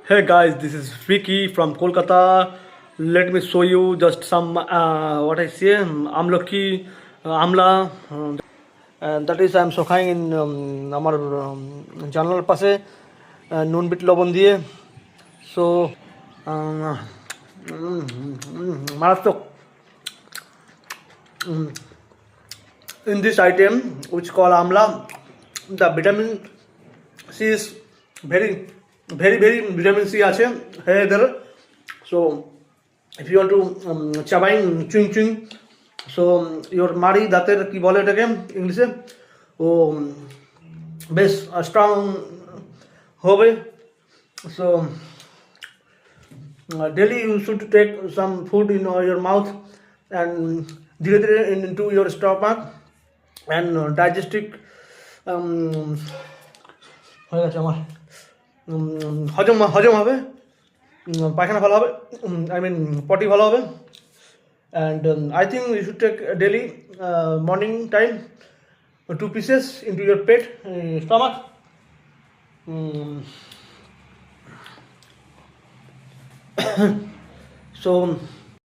Hey guys, this is Vicky from Kolkata. Let me show you just some what I say amlaki, amla. And that is I'm showing in আমার জানালার পাশে নুন bit লবণ দিয়ে so মারাত্মক in this item which called amla the vitamin C is very vitamin C আছে here. So if you want to chewing so your মাড়ি দাঁতের কি বলে এটাকে ইংলিশে ও বেশ স্ট্রং হবে so daily you should take some food in your mouth and ধীরে ধীরে into your stomach and digestic হয়ে গেছে আমার হজম হবে পায়খানা ভালো হবে আই মিন পটি ভালো হবে and I think you should take daily morning time 2 pieces into your pet stomach so